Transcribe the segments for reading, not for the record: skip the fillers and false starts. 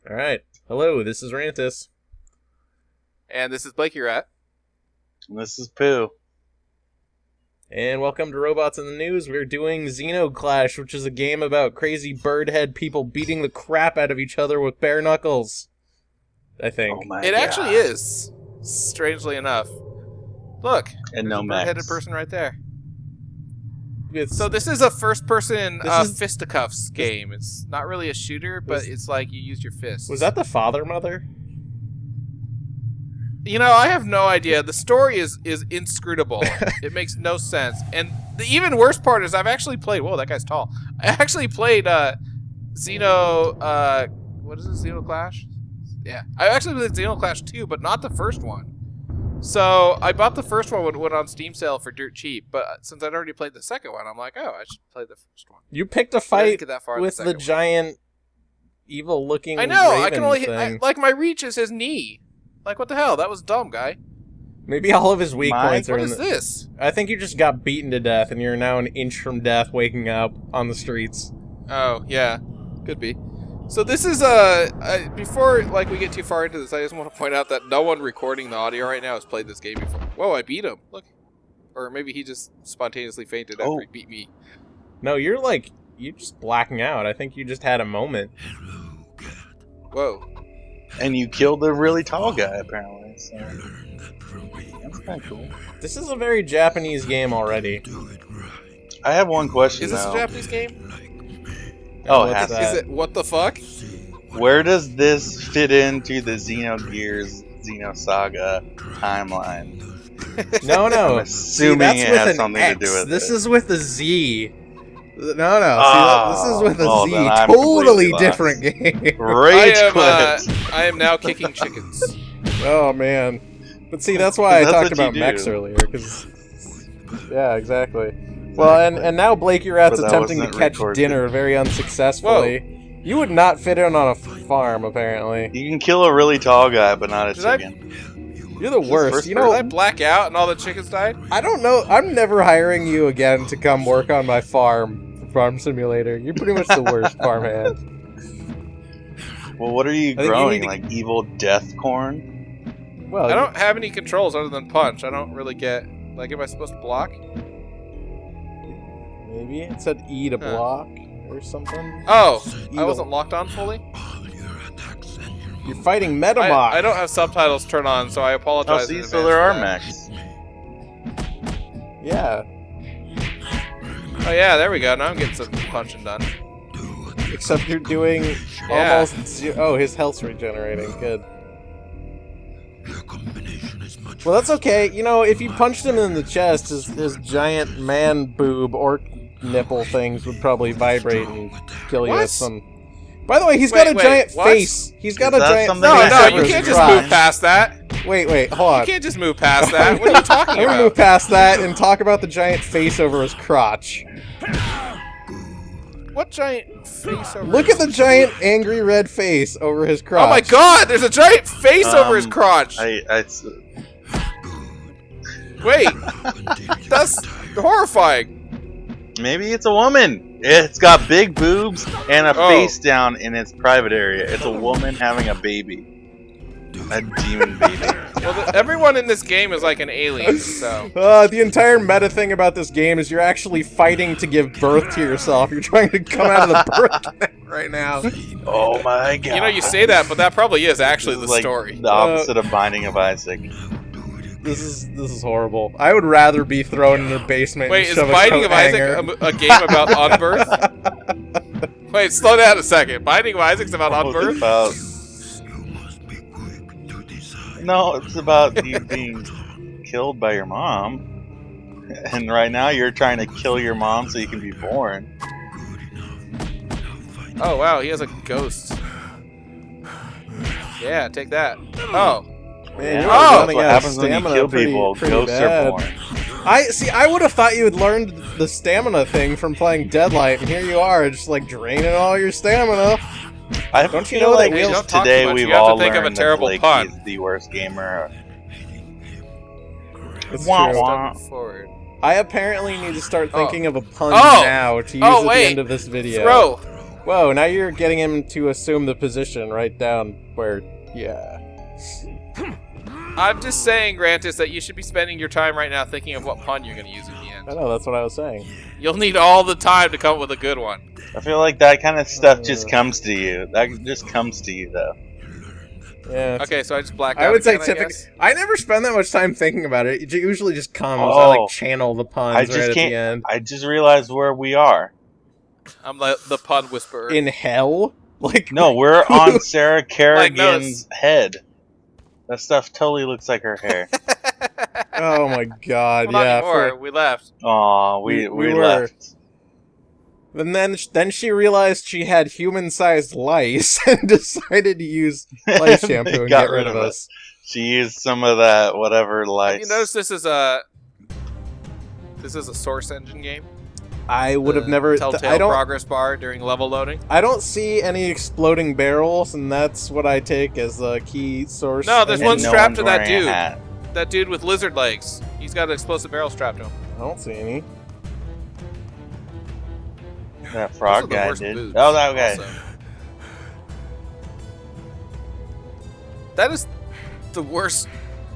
All right. Hello, this is Rantis. And this is Blake, you're at. And this is Pooh. And welcome to Robots in the News. We're doing Zeno Clash, which is a game about crazy bird head people beating the crap out of each other with bare knuckles. I think. Oh my It God. actually is, strangely enough. Look, And there's no a bird-headed mechs. person right there. It's, So this is a first-person This is- fisticuffs game. It's not really a shooter, but it's like you use your fists. was that the father-mother? You know, I have no idea. The story is inscrutable. It makes no sense. And the even worse part is I've actually played... Whoa, that guy's tall. I actually played Zeno... what is it? Zeno Clash? Yeah. I actually played Zeno Clash 2, but not the first one. So I bought the first one when it went on Steam sale for dirt cheap. But since I'd already played the second one, I'm like, oh, I should play the first one. You picked a But I didn't fight get that far in with the second one. giant, evil-looking I know. I raven can only... thing. like, my reach is his knee. Like, what the hell? That was dumb, guy. Maybe all of his weak Mike, points are What in is the... this? I think you just got beaten to death, and you're now an inch from death waking up on the streets. Oh, yeah. Could be. So this is, before, like, we get too far into this, I just want to point out that no one recording the audio right now has played this game before. Whoa, I beat him. Look. Or maybe he just spontaneously fainted after he beat me. No, you're just blacking out. I think you just had a moment. Whoa. And you killed the really tall guy, apparently. So. That's kind of cool. This is a very Japanese game already. I have one question, Is this though. a Japanese game? Oh, it What's has to. that? Is it what the fuck? Where does this fit into the Xenogears Xenosaga timeline? No, no. I'm assuming See, it that's with has an something X. to do with This it. is with a Z. No, no. Oh, See, this is with a well, Z. then I'm Totally completely lost. different game. Rage quit. I am now kicking chickens. Oh man. But see, that's why I That's talked what you about mechs do. earlier. Cause, yeah, exactly. Well, and now Blake, you're But that attempting to wasn't catch recorded. dinner very unsuccessfully. You would not fit in on a farm, apparently. You can kill a really tall guy, but not a Did I- chicken. You're the worst. first You Did know, I black out and all the chickens died? I don't know. I'm never hiring you again to come work on my farm simulator. You're pretty much the worst farmhand. Well, what are you think you growing? need to- Like evil death corn? Well, I don't have any controls other than punch. I don't really get... Like, am I supposed to block? maybe it said E to Huh. block or something. Oh, I Evil. wasn't locked on fully? You're fighting Metamok. I don't have subtitles turned on, so I apologize. Oh, in see, advance so there for are that. mechs. Yeah, Oh yeah, there we go. Now I'm getting some punching done. except you're doing Yeah. almost. Oh, his health's regenerating. Good. Well, that's okay. You know, if you punched him in the chest, his giant man boob orc nipple things would probably vibrate and kill you What? with some. By the way, he's Wait, got a wait, giant what? face. He's got Is a that giant something face. No, that no, over you his can't just crotch. move past that. Wait, hold You on. can't just move past that. What are you talking I'm gonna move about? past that and talk about the giant face over his crotch. What giant face over Look his... at the giant angry red face over his crotch. Oh my god, there's a giant face over his crotch! Wait, that's horrifying. Maybe it's a woman. It's got big boobs and a Oh. face down in its private area. It's a woman having a baby. A demon baby. Well, everyone in this game is like an alien, so... The entire meta thing about this game is you're actually fighting to give birth to yourself. You're trying to come out of the birth canal right now. Oh my god. You know, you say that, but that probably is actually This the is like story. the opposite of Binding of Isaac. This is horrible. I would rather be thrown in the basement Wait, and is shove a Binding coat of Isaac hanger. a game about unbirth? Wait, slow down a second. Binding of Isaac's about Oh, it's unbirth? about... No, it's about you being killed by your mom. And right now you're trying to kill your mom so you can be born. Oh, wow, he has a ghost. Yeah, take that. Oh. Man, you're Oh! running That's what out of happens when you stamina kill pretty- people. pretty Ghosts bad. are born. I would have thought you had learned the stamina thing from playing Deadlight, and here you are, just like draining all your stamina. I Don't you feel know that like we don't talk today too much. we've You have to all think of a learned terrible that Blake pun. is the worst gamer. It's Wah, true. wah. Step forward. I apparently need to start thinking of a pun Oh! now to use Oh, at wait. the end of this video. Throw. Whoa, now you're getting him to assume the position right down where... Yeah. I'm just saying, Grantis, that you should be spending your time right now thinking of what pun you're going to use at the end. I know, that's what I was saying. You'll need all the time to come up with a good one. I feel like that kind of stuff just comes to you. That just comes to you, though. Yeah. Okay, so I just blacked out I would say again, I typically... guess. I never spend that much time thinking about it. It usually just comes. I Oh. like channel the puns I right just at the can't. end. I just realized where we are. I'm the pun whisperer. In hell? Like... No, we're on Sarah Kerrigan's nose. head. That stuff totally looks like her hair. Oh my god, Well, not yeah. anymore. We left. Aw, we were. left. And then she realized she had human-sized lice and decided to use lice shampoo and Got get rid of it. us. She used some of that whatever lights. You notice this is a Source Engine game. I would have The never... Telltale I don't... progress bar during level loading. I don't see any exploding barrels, and that's what I take as a key source. No, there's And one no strapped one's to that wearing a dude. hat. That dude with lizard legs. He's got an explosive barrel strapped to him. I don't see any. That Those are frog the guy worst did. boots, Oh, that guy. also. That is the worst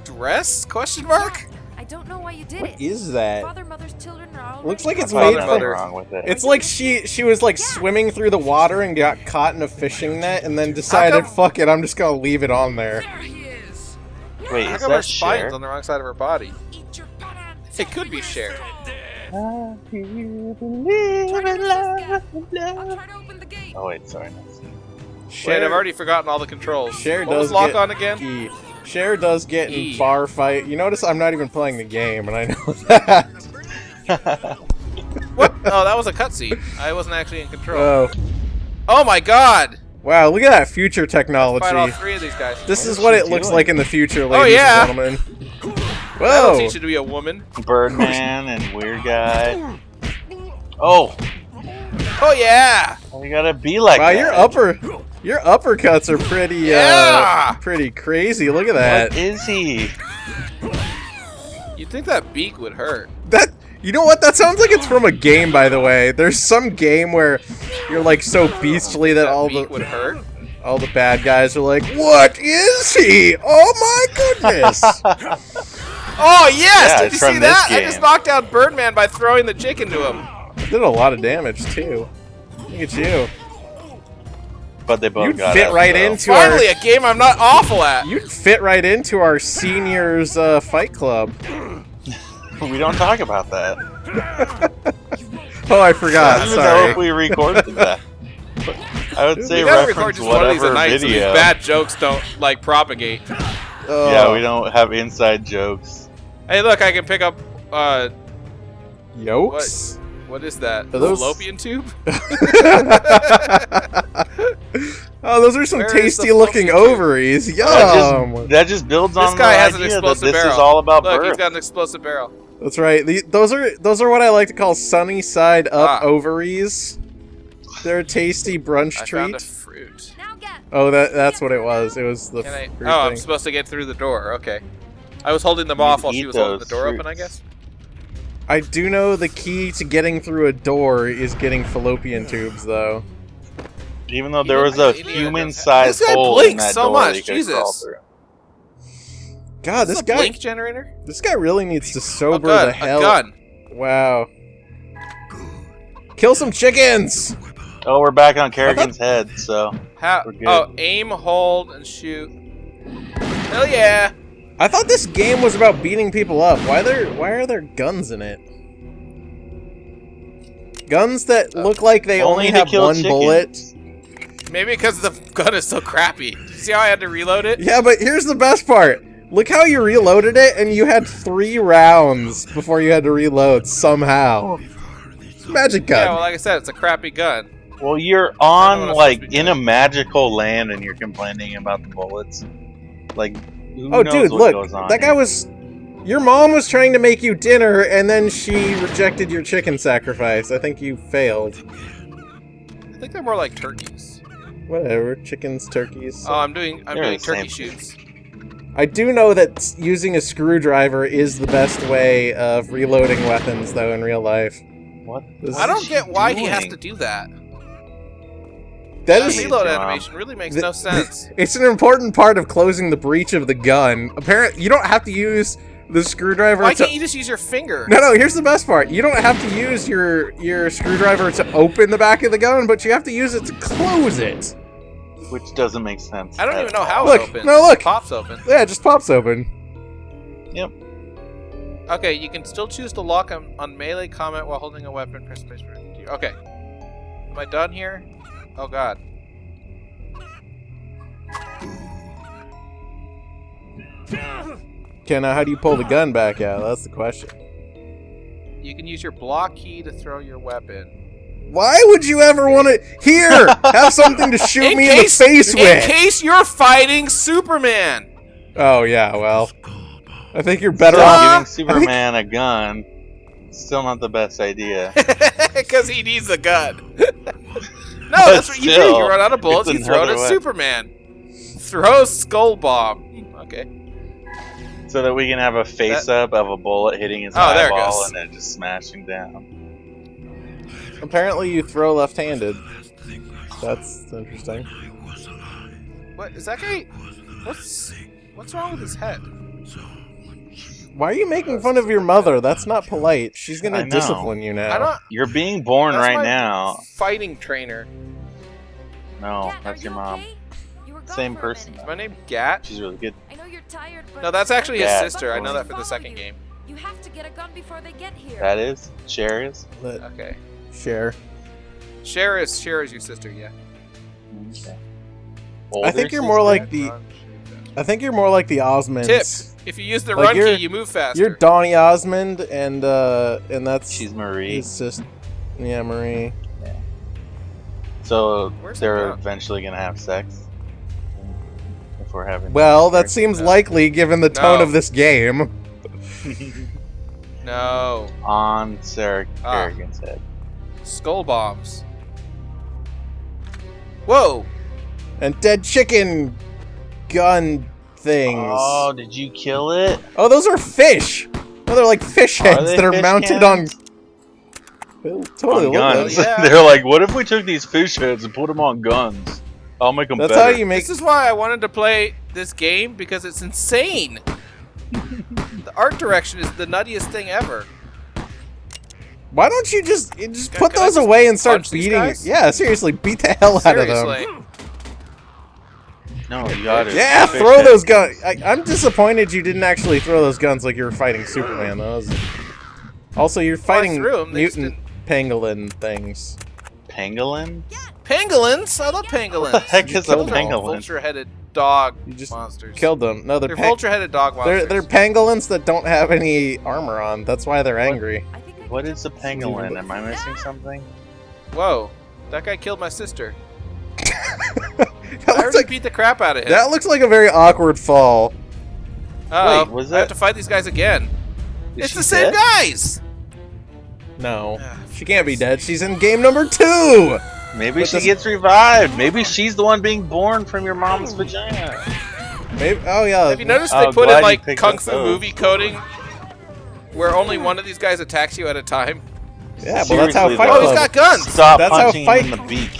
dress? Question mark? I don't know why you did What it. is that? Father, mother's children are already Looks like it's There's made nothing from... wrong with it. It's like she was like swimming through the water and got caught in a fishing net and then decided, come- fuck it, I'm just gonna leave it on there. There he is. Wait, How is come her that spine's Cher? on the wrong side of her body? Eat your butt out. It could be Cher. I'll try to open the gate. Oh wait, sorry. Wait, I've already forgotten all the controls. Cher What was does lock get on again? E. Cher does get in E. bar fight. You notice I'm not even playing the game, and I know that. What? Oh, that was a cutscene. I wasn't actually in control. Oh, Oh my god! wow! Look at that future Fight all technology. three of these guys. This What is is what she it looks doing? like in the future, ladies yeah. and gentlemen. That'll Whoa! teach you to be a woman. Birdman and Weird Guy. Oh, Oh yeah! you gotta be like Wow, that. your uppercuts are pretty Yeah! pretty crazy. Look at that. What is he? You'd think that beak would hurt. That, you know what? That sounds like it's from a game, by the way. There's some game where you're like so beastly that all Beak would hurt. the bad guys are like, "What is he? Oh my goodness!" Oh yes! Yeah, Did it's you from see this that? I game. just knocked down Birdman by throwing the chicken to him. Did a lot of damage too. Look at you. But they both You'd got fit out, right though. into Finally, a game I'm not awful at. You'd fit right into our seniors fight club. We don't talk about that. Oh, I forgot. I don't know Sorry. if we recorded that. I would say We gotta record reference just one of these a whatever night so these video. bad jokes don't like propagate. Oh. Yeah, we don't have inside jokes. Hey, look, I can pick up. Yolks. What is that? Are those- Fallopian tube? Oh, those are some Where is the tasty-looking fallopian tube? ovaries. That Yum. That just builds This on guy the has an idea that explosive this barrel. is all about Look, birth. he's got an explosive barrel. That's right. Those are what I like to call sunny side up Ah. ovaries. They're a tasty brunch I treat. found a fruit. Now get. Oh, that's what it was. It was the Can I? fruit Oh, I'm thing. supposed to get through the door. Okay. I was holding them You off while eat she was holding the those door open, I fruits. guess. I do know the key to getting through a door is getting fallopian tubes, though. Even though there was a Indiana human-sized This guy hole in blinks that so door much, that you could crawl Jesus. through. God, Is this a guy, blink generator? this guy really needs to Oh, sober good. the hell. A gun. Wow. Kill some chickens. Oh, we're back on Kerrigan's head, so How? We're good. Oh, aim, hold, and shoot. Hell yeah! I thought this game was about beating people up. Why are there guns in it? Guns that look like they only only to have kill one chickens. bullet. Maybe because the gun is so crappy. See how I had to reload it? Yeah, but here's the best part. Look how you reloaded it, and you had 3 rounds before you had to reload somehow. It's a magic Yeah, gun. well, like I said, it's a crappy gun. Well, you're I know what on I'm like supposed to be in a magical land, and you're complaining about the bullets. Like, who Oh, knows dude, what look. goes on That guy here. was... Your mom was trying to make you dinner, and then she rejected your chicken sacrifice. I think you failed. I think they're more like turkeys. Whatever. Chickens, turkeys. Oh, I'm doing They're turkey the same. shoots. I do know that using a screwdriver is the best way of reloading weapons, though, in real life. What? This I don't is- get why he has doing? to do that. That That is reload Your mom. animation really makes no sense. It's an important part of closing the breech of the gun. Apparently, you don't have to use the screwdriver Why to... can't you just use your finger? No, here's the best part. You don't have to use your screwdriver to open the back of the gun, but you have to use it to close it. Which doesn't make sense. I don't even know how Look, it opens. no, look. It pops open. Yeah, it just pops open. Yep. Okay, you can still choose to lock on melee combat while holding a weapon. Press space for it. Okay. Am I done here? Oh god. Okay, now how do you pull the gun back out? That's the question. You can use your block key to throw your weapon. Why would you ever want to... Here! Have something to shoot me in the face In with! case you're fighting Superman! Oh, yeah, well... I think you're better Still off... giving Superman a gun. Still not the best idea. Because he needs a gun. No, that's what you do. still, You run out of bullets, it's you throw it another at way. Superman. Throw skull bomb. Okay. So that we can have a face-up of a bullet hitting his Oh, there it eyeball goes. and then just smashing down. Apparently you throw left-handed. That's interesting. What is that guy? What's wrong with his head? Why are you making fun of your mother? That's not polite. She's I gonna know. discipline you now. I don't. You're being born That's right my now. Fighting trainer. No, Gat, that's are your you mom. okay? You were gone Same for a person. minute. Is my name Gat? She's really good. I know you're tired, but No, that's actually his Gat. sister. I know that from the Follow second you. game. You have to get a gun before they get here. That is? Cher is? Let Okay. share. Cher is your sister, yeah. Okay. I think you're more like the... I think you're more like the Osmonds. Tip: if you use the Like run you're- key, you move faster. You're Donny Osmond, and that's She's Marie. his sister. Yeah, Marie. So Where's they're the gun? eventually gonna have sex? If we're having Well, that sex. seems No. likely given the tone No. of this game. No. on Sarah Ah. Kerrigan's head. Skull bombs. Whoa! And dead chicken gun things. Oh, did you kill it? Oh, those are fish. Oh, they're like fish Are heads they that are fish mounted cans? on. They totally On look like- guns. Oh, yeah. They're like, what if we took these fish heads and put them on guns? I'll make them That's better. how you make. This is why I wanted to play this game, because it's insane. The art direction is the nuttiest thing ever. Why don't you just Can put I those just away and start punch these beating? guys? Yeah, seriously, beat the hell out of Seriously. them. No, you got it. Yeah, Fish throw heads. those guns. I'm disappointed you didn't actually throw those guns like you were fighting Superman. Also, you're fighting threw 'em, they just mutant pangolin things. Pangolin? Pangolins? I love pangolins. What the heck is a killed them. pangolin? Vulture-headed dog You just monsters. killed them. No, They're vulture-headed dog monsters. they're pangolins that don't have any armor on. That's why they're angry. I think I What can is a jump pangolin? Am I missing something? Whoa. That guy killed my sister. That I looks already like beat the crap out of him. that looks like a very awkward fall. Uh-oh. Wait, was I have that- to fight these guys again. Is It's she the same dead? guys! No, Ah, she can't be dead. She's in game number 2. Maybe But she this- gets revived. Maybe she's the one being born from your mom's vagina. Maybe. Oh yeah. Have you noticed Oh, they put glad in you like picked Kung up Fu those. movie coding where only one of these guys attacks you at a time? Yeah, well that's how Seriously, Fight Oh, though. he's Club. got guns! Stop That's how punching fight- him in the beak.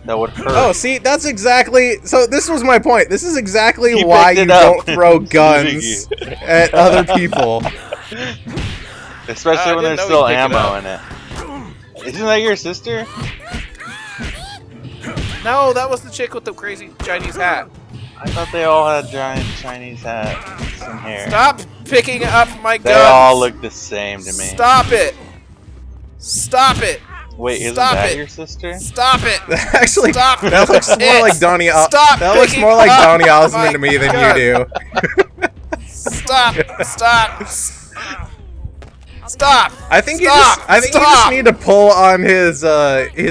That would hurt. Oh, see, that's exactly. So this was my point. This is exactly He why picked you it up don't throw and guns shooting at other people. Especially I when didn't there's know still he'd pick it ammo up. in it. Isn't that your sister? No, that was the chick with the crazy Chinese hat. I thought they all had giant Chinese hats and hair. Stop picking up my They guns! all look the same to me. Stop it! Stop it! Wait, isn't Stop that it. your sister? Stop it! Actually, Stop that looks more it. like Donny. Stop That looks picking more like up Donny Osmond my to me than gun. you do. Stop! Stop! Stop! I think you Stop! just. I think you just Stop! need to pull on his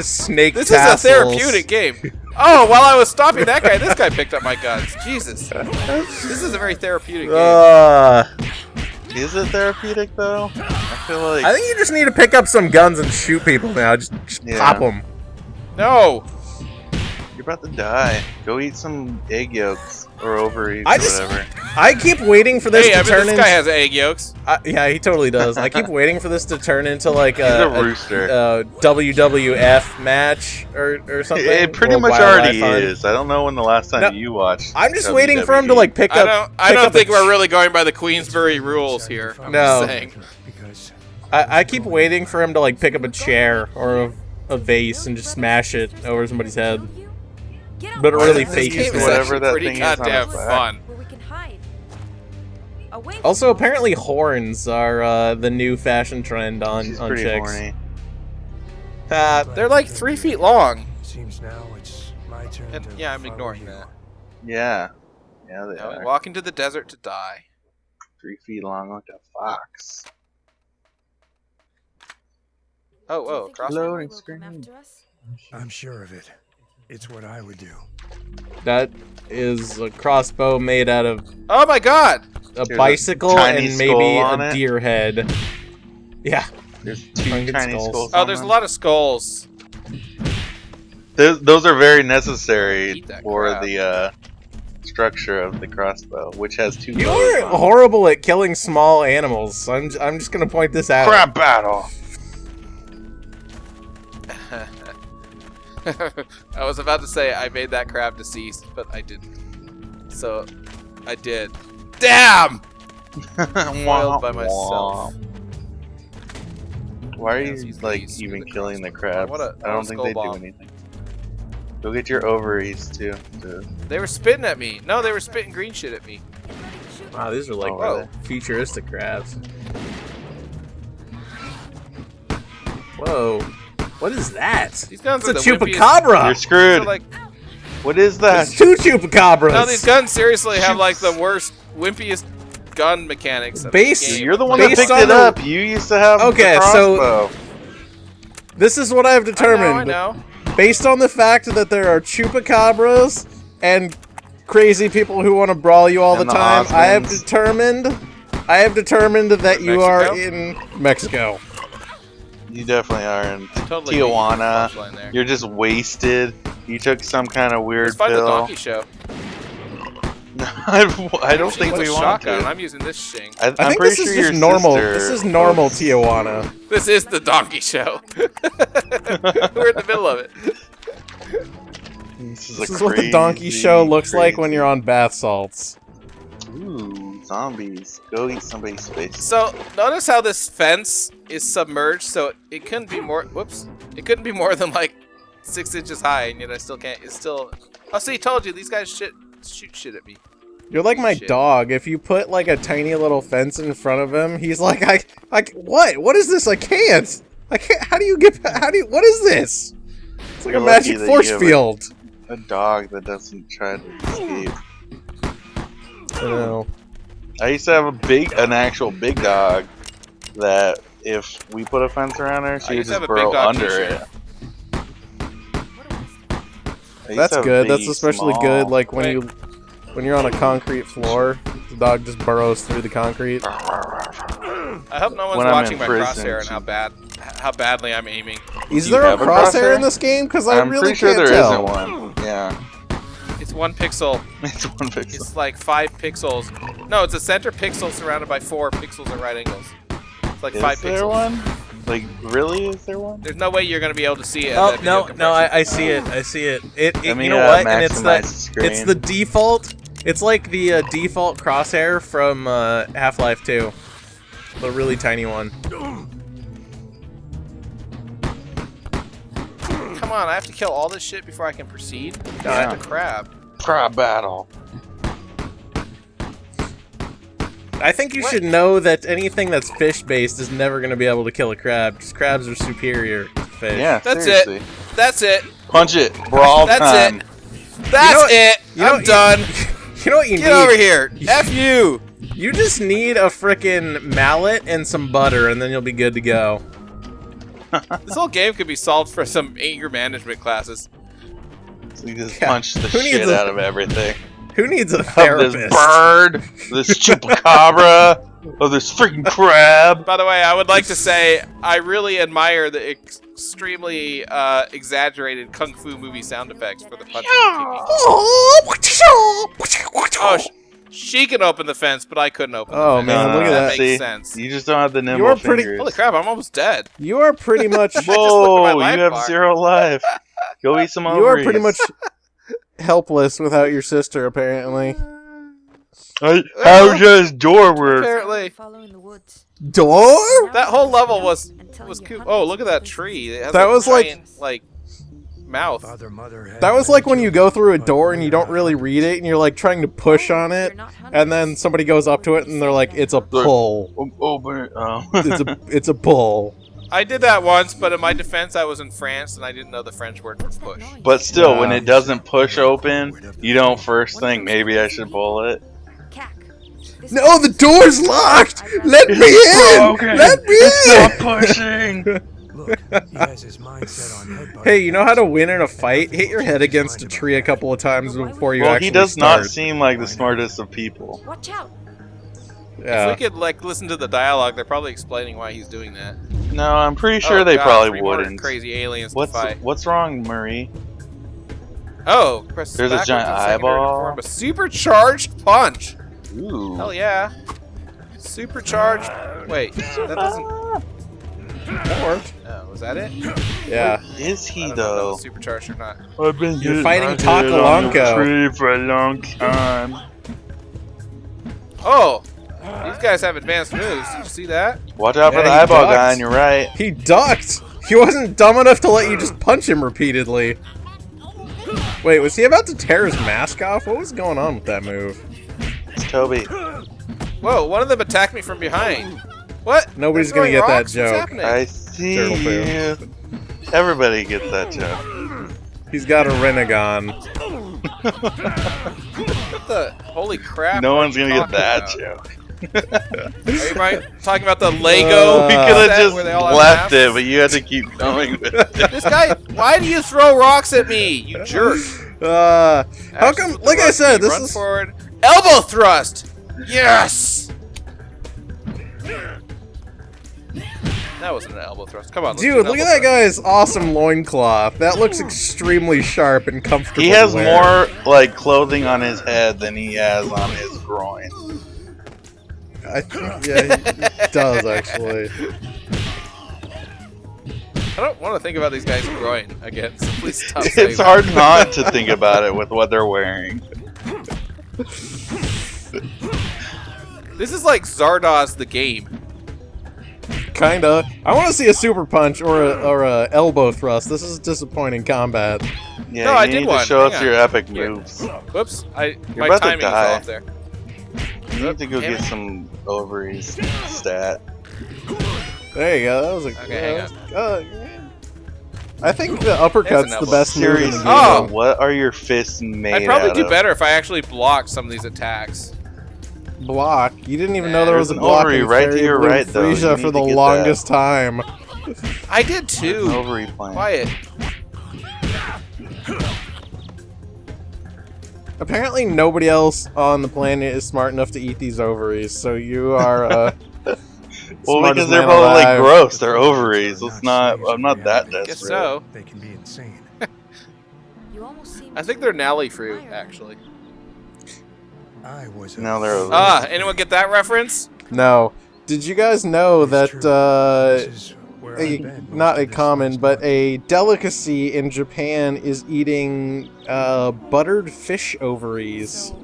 snake. This is a therapeutic game. Oh, while I was stopping that guy, this guy picked up my guns. Jesus. This is a very therapeutic game. Is it therapeutic though? I feel like I think you just need to pick up some guns and shoot people now. Just Yeah. pop them. No! you're about to die. Go eat some egg yolks or ovaries I or just- whatever. I keep waiting for this Hey, to I mean, turn this into. guy has egg yolks. Yeah, he totally does. I keep waiting for this to turn into like He's a rooster. WWF match or something. It pretty World much Wildlife already Fund. is. I don't know when the last time No, you watched. I'm just waiting for him to like pick up. I pick don't up think a we're really going by the Queensbury rules here. I'm No. just saying. Because I keep waiting for him to like pick up a chair or a vase and just smash it over somebody's head. Get But it away really from fake us. his This game is way. Whatever actually that pretty thing is on goddamn his back. fun. Where we can hide. Away from Also, us. apparently horns are the new fashion trend She's on pretty chicks. horny. They're like 3 feet long. seems now it's my turn And, to yeah, I'm follow ignoring you. that. Yeah. Yeah, they Now we are. walk into the desert to die. 3 feet long like a fox. Oh, Do you whoa, think cross. your family Loading will come screen. after us? I'm sure of it. It's what I would do. That is a crossbow made out of Oh my god! a There's a bicycle tiny and maybe skull on a it. deer head. Yeah. There's two Drunken tiny skulls. skulls. Oh, on there's a them. lot of skulls. Those are very necessary Eat that for crap. the structure of the crossbow, which has 2 You bows are on it. horrible at killing small animals. I'm just gonna point this out. Crab battle. I was about to say I made that crab deceased, but I didn't. So, I did. Damn! Foiled by myself. Why are Yes, you he's like used even to the killing the crossbow. crabs? What a- I don't what a think they skull do bomb. anything. Go get your ovaries too. dude. They were spitting at me. No, they were spitting green shit at me. Get ready to shoot. Wow, these are like Oh, really? futuristic crabs. Whoa. What is that? These guns It's are a the wimpiest- chupacabra! You're screwed. So, like, What is that? There's 2 chupacabras! no, these guns seriously have like the worst, wimpiest gun mechanics. of the Based- game. You're the one that Based picked on it the- up. You used to have Okay, the so- crossbow. This is what I've determined. I know. Based on the fact that there are chupacabras and crazy people who want to brawl you all And the the time, I have Osmonds. determined that you are Mexico? in Mexico. You definitely are in Totally Tijuana. punchline there. You're just wasted. You took some kind of weird Let's find the pill. donkey show. I don't think What's we a want shotgun? to. I'm using this shing. I'm I think pretty this is sure just your normal. sister This is normal was- Tijuana. This is the donkey show. We're in the middle of it. This This is what the donkey show looks like when you're on bath salts. Ooh, zombies. Go eat somebody's face. So notice how this fence is submerged, so it couldn't be more. Whoops! It couldn't be more than like 6 inches high, and yet I still can't. It's still. Oh, see, told you these guys shoot shit at me. You're like my Shit. dog. If you put like a tiny little fence in front of him, he's like, what? What is this? I can't. How do you get? What is this? It's like You're a lucky magic that force you have field. A dog that doesn't try to escape. I know. I used to have an actual big dog that if we put a fence around her, I she would used to just have a big burrow dog under t-shirt. it. What a waste. I used to That's have a good. That's big, especially small- good. Like when Wait. you're on a concrete floor, the dog just burrows through the concrete. I hope no one's When I'm watching in my prison, crosshair and she- how badly I'm aiming. Is Do there you a have a crosshair crosshair? in this game? Because I I'm really pretty sure can't there tell. not one. Yeah, It's 1 pixel. it's one pixel. It's like 5 pixels. No, it's a center pixel surrounded by 4 pixels at right angles. It's like Is 5 there pixels. one? Like, really? Is there one? There's no way you're gonna be able to see it. Oh at video compression. I see it. I see it. Let You me, know what? And maximize it's the screen. it's the default. It's like the default crosshair from Half-Life 2, the really tiny one. Come on, I have to kill all this shit before I can proceed. Yeah. God, the crab. crab battle. I think you What? should know that anything that's fish-based is never going to be able to kill a crab, because crabs are superior to fish. Yeah, That's seriously. it. That's it. Punch it. Brawl That's time. it. That's it. you know- I'm done. You know what you Get need? over here. F you. You just need a frickin' mallet and some butter, and then you'll be good to go. This whole game could be solved for some anger management classes. So you just Yeah. punch the Who needs shit a- out of everything. Who needs a Of therapist? this bird, this chupacabra, of this freaking crab. By the way, I would like to say I really admire the extremely exaggerated kung fu movie sound effects for the punching and kicking. Oh, She can open the fence, but I couldn't open the Oh, fence. man, look at that. Makes See, sense. you just don't have the nimble You're pretty- fingers. Holy crap, I'm almost dead. You are pretty much. just looked at my Whoa, life you have bar. 0 life. Go eat some ovaries. You are pretty much helpless without your sister, apparently. How does door work? Apparently. Follow in the woods. Door? That whole level was Until you cool. hunt Oh, these look at that places. tree. It has That a was like- giant, like mouth. Father, mother had That was many like when you children, go through a but door and we you were don't really not read it, and you're like trying to push on You're it, not and then hunters. somebody goes up to it and they're like, "It's a pull. Open it. Oh. It's a pull." I did that once, but in my defense, I was in France and I didn't know the French word for What's that push. noise? But still, when Yeah. it doesn't push open, you don't first think maybe I should pull it. Cack. This No, the door's locked. Let me It's in. broken. Let me Stop in. pushing. Look, he has his mind set on headbutting. Hey, you know how to win in a fight? Hit your head against a tree a couple of times before you Well, actually he does start. not seem like the smartest of people. Watch out. Yeah. If we could like listen to the dialogue, they're probably explaining why he's doing that. No, I'm pretty sure Oh, they God, probably 3 more wouldn't. Crazy aliens to What's fight. wrong, Marie? Oh, press There's a backwards giant and secondary to eyeball. perform a supercharged punch. Ooh. Hell yeah. Supercharged. Wait, that doesn't. That worked. Oh, was that it? Yeah. Is I he don't know if that though? was supercharged or not. I've been You're hitting fighting my head on the Takalonko. tree for a long time. Oh, these guys have advanced moves. Did you see that? Watch out for Yeah, the he eyeball ducked. guy on your right. He ducked. He wasn't dumb enough to let you just punch him repeatedly. Wait, was he about to tear his mask off? What was going on with that move? It's Toby. Whoa, one of them attacked me from behind. What? Nobody's They're gonna get throwing that rocks? What's joke. happening? I see Turtle you. Everybody gets that joke. He's got a Renegon. What the? Holy crap. No what one's are you gonna get talking that about? joke. Are you talking about the Lego? We Uh, could have set just where they all have left it, masks? but you had to keep going with it. This guy, why do you throw rocks at me, you jerk? How Actually, come? with the Like I rush said, speed, this run is. forward. Elbow thrust. Yes. That wasn't an elbow thrust. Come on, let's do Dude, an look at elbow that thrust. guy's awesome loincloth. That looks extremely sharp and comfortable. He to has wear. more like clothing on his head than he has on his groin. I think, yeah, he does actually. I don't want to think about these guys groin again. So please stop saying It's that. hard not to think about it with what they're wearing. This is like Zardoz the game. Kinda. I want to see a super punch or a elbow thrust. This is disappointing combat. Yeah, No, you I need did to one. show Hang us on. your epic Here. moves. Whoops, You're my about to timing is die. off there. You need to go Damn get it. some ovaries stat. There you go. That was a. Okay, hang that was- yeah. I think the uppercut's the elbow. best move in the Seriously, game. Oh! what are your fists made I'd probably out do of? better if I actually blocked some of these attacks. Block. You didn't even know there was a There's an block ovary in right to Fairy your Blue right, though. You Frisia need for to the get that. longest time. I did An too. ovary plant. Quiet. Apparently, nobody else on the planet is smart enough to eat these ovaries, so you are. Well, smartest because they're man probably like alive. gross. They're ovaries. Let's not. I'm not that Guess desperate. so. They can be insane. You almost seem I think they're Nally fruit, actually. I was. No, they're over. Anyone get that reference? No. Did you guys know It's that true. This is where I've been not most a of this common, last but month. a delicacy in Japan is eating buttered fish ovaries So,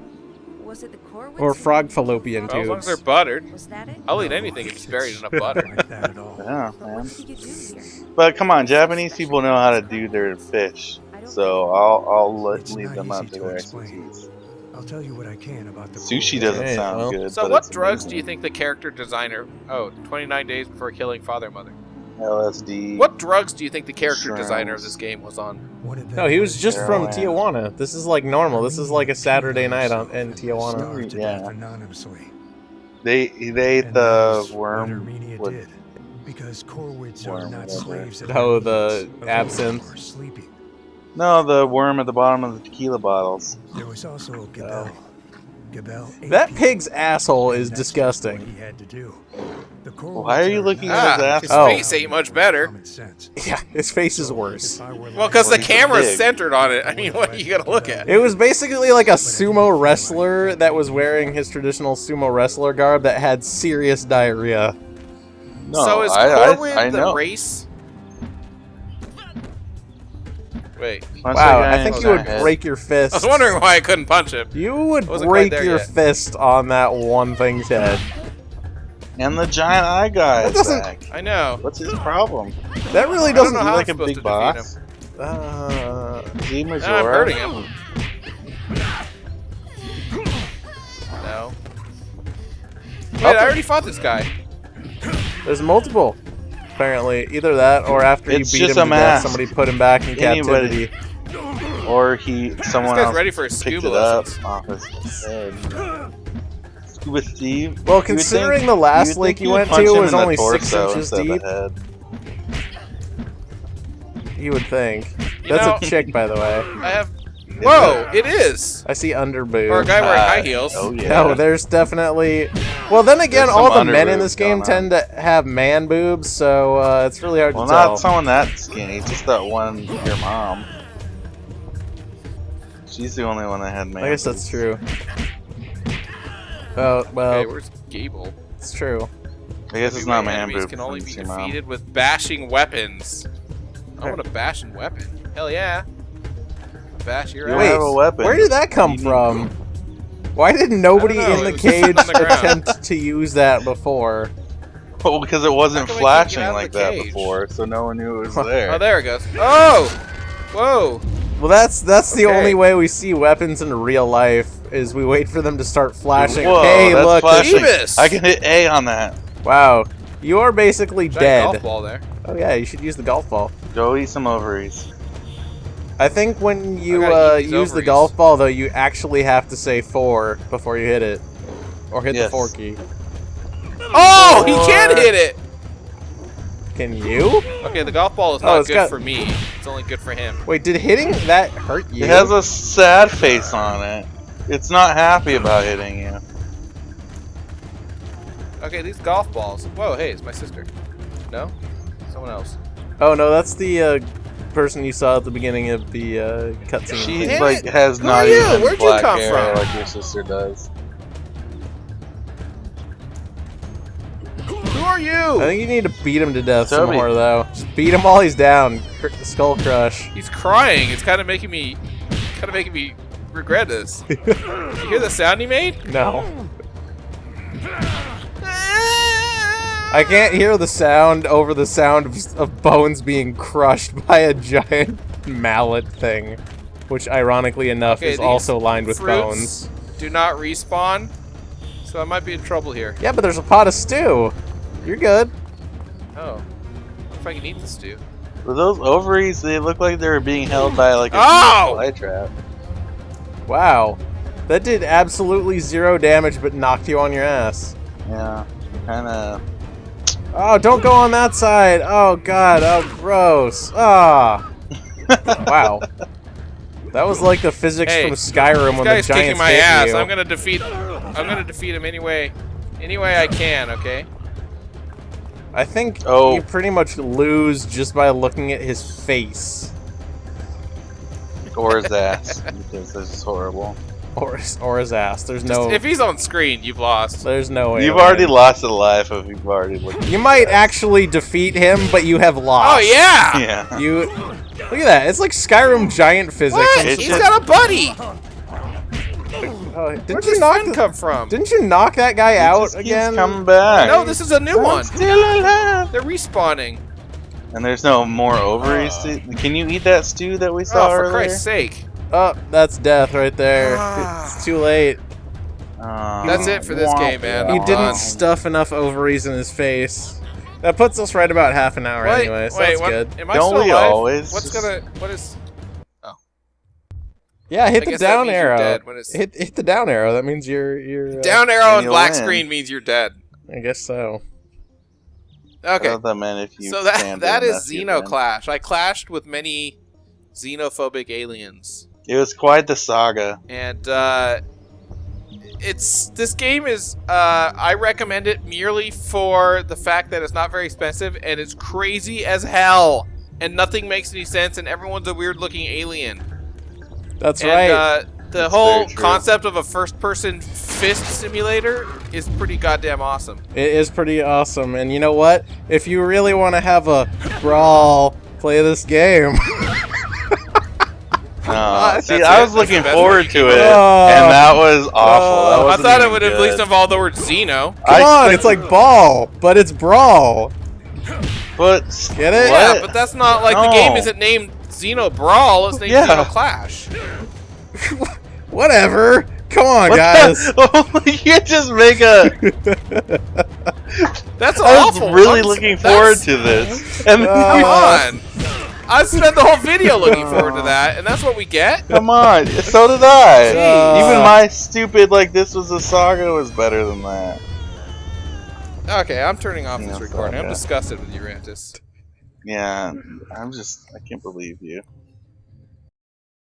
was it the Corwitz or who frog made fallopian Well, as long as they're tubes. buttered. Was that it? I'll eat No, anything if it's it's buried in enough butter. Like that at all. Yeah, But man. what did you do here? But come on, Japanese people know how to do their fish, so I'll It's leave not them up easy to to their explain. expertise. I'll tell you what I can about the Sushi Corwitz. doesn't Okay, sound well. good. So but what it's drugs do you amazing. think the character designer... Oh, 29 days before killing father and mother. LSD. What drugs do you think the character Shrooms. designer of this game was on? What did No, he was just from Heroin. Tijuana. This is like normal. This is like a Saturday night in Tijuana. Starved to Yeah. death anonymously. They ate And the that is what worm. Armenia with- did. Because Corwitz are Worm, not whatever. slaves of Oh, their the needs, of absinthe. or sleeping. No, the worm at the bottom of the tequila bottles. There was also Gabel. Gabel ate That people, pig's asshole and is that's just what disgusting. he had to do. The Corwoods Why are you looking at his ass? His Oh. face ain't much better. Common sense. Yeah, his face is worse. If I were Well, because the He's camera's big. centered on it. I mean, what are you gonna look at? It was basically like a sumo wrestler that was wearing his traditional sumo wrestler garb that had serious diarrhea. No, So is I Corwin the know. race? Wait, Punch Wow, that guy I in think his you would head. break your fist. I was wondering why I couldn't punch him. You would Wasn't quite break there your yet. fist on that one thing's head. And the giant eye guy That is doesn't- back. I know. What's his problem? That really I don't doesn't know Is he how like I'm a supposed big to defeat boss? uh, Is he Majora? No, I'm hurting him. No. Wait, I already fought this guy. there's multiple. Apparently, either that or after It's you beat him just to a death, mask. somebody put him back in Anybody. captivity. Or someone guy's else ready for his picked scuba it up lessons. off his head. Scuba Steve. Well, You would considering think- the last you would lake think you would went punch to him was in the only 6 torso inches instead of deep, the head. you would think. You That's know- a chick, by the way. I have. Whoa, it is. I see underboob. Or a guy wearing high heels. Oh yeah. No, there's definitely. Well, then again, There's all some the men in underboobs this game going on. tend to have man boobs, so it's really hard Well, to tell. not someone that skinny. Just that one. Your mom. She's the only one that had man. I guess that's true. Oh well, Okay, where's Gable? it's true. I guess it's not man Enemies boob. can only be it's your mom. defeated with bashing weapons. I want a bashing weapon. Hell yeah. Bash your You ass. don't have a weapon. Where did that come You need- from? Why did nobody I don't know, in the it was just cage on the ground. attempt to use that before? Well, because it wasn't How come I can't get flashing out of like the that cage? before, so no one knew it was Huh. there. Oh, there it goes. Oh! Whoa! Well, that's the Okay. only way we see weapons in real life is we wait for them to start flashing. Whoa, Hey, that's look! flashing. Jeebus! I can hit A on that. Wow, you are basically Giant dead. golf ball there. Oh yeah, you should use the golf ball. Go eat some ovaries. I think when you I gotta eat these use the ovaries. golf ball, though, you actually have to say 4 before you hit it, or hit the Yes. 4 key. Oh! He can't hit it! Can you? Okay, the golf ball is Oh, not it's good got- for me. It's only good for him. Wait, did hitting that hurt you? It has a sad face on it. It's not happy about hitting you. Okay, these golf balls. Whoa, hey, it's my sister. No? Someone else. Oh no, that's the person you saw at the beginning of the cutscene. She Damn like it. has Who not are you? even Where'd you black come hair from? like your sister does. Who are I you? think you need to beat him to death some Toby. more, though. Just beat him while he's down. Skull crush. He's crying. It's kind of making me regret this. You hear the sound he made? No. I can't hear the sound over the sound of bones being crushed by a giant mallet thing, which ironically enough Okay, is these also lined with fruits bones. do not respawn, so I might be in trouble here. Yeah, but there's a pot of stew. You're good. Oh. What if I can eat the stew? But those ovaries, they look like they were being held by like a Oh! fly trap. Wow. That did absolutely 0 damage, but knocked you on your ass. Yeah, kind of. Oh, don't go on that side. Oh, God. Oh, gross. Ah. Wow. That was like the physics Hey, from Skyrim This when the guy's giants kicking my hit ass. you. I'm gonna defeat him any way I can. Okay. I think Oh. you pretty much lose just by looking at his face. Or his ass, because this is horrible. Or his ass. There's no... If he's on screen, you've lost. There's no way. You've to already win. lost a life if you've already looked. You might actually defeat him, but you have lost. Oh yeah. Yeah. You... Look at that. It's like Skyrim giant physics. What? It's He's just- got a buddy. Oh, Where'd didn't you this knock... friend come from? Didn't you knock that guy He out just keeps again? coming back. No, this is a new one. Still alive. They're respawning. And there's no more ovaries. Can you eat that stew that we saw Oh, for earlier? Christ's sake. Oh, that's death right there. Ah. It's too late. That's it for this game, man. He I'm didn't done. stuff enough ovaries in his face. That puts us right about half an hour anyway, so that's what? good. Am I Don't still we alive? always What is? Yeah, hit I the guess that down means you're arrow. dead when it's- Hit the down arrow. That means you're Down arrow and and you'll black win. screen means you're dead. I guess so. Okay. I thought that meant if you So stand that in, is that's your Zeno win. Clash. I clashed with many xenophobic aliens. It was quite the saga. And this game is I recommend it merely for the fact that it's not very expensive and it's crazy as hell and nothing makes any sense and everyone's a weird looking alien. That's And right. the That's whole very true. concept of a first person fist simulator is pretty goddamn awesome. It is pretty awesome. And you know what? If you really want to have a brawl, play this game. See, That's I it. was looking That's the best forward way to to it, Oh. and that was awful. That I wasn't thought it even would have at good. least involved the word Zeno. Come on, I it's like ball, but it's brawl. But Get it? Yeah, What? but that's not like the No. game isn't named Xeno Brawl, it's named Yeah. Xeno Clash. Whatever. Come on, what guys. the- you can't just make a. That's I was awful. really I'm- looking that's- forward to this, and Come on. I spent the whole video looking forward to that, and that's what we get? come on, so did I. Jeez. Even my stupid this was a saga was better than that. Okay, I'm turning off this Yeah, recording. I'm yeah. disgusted with you, Rantis. Yeah, I can't believe you.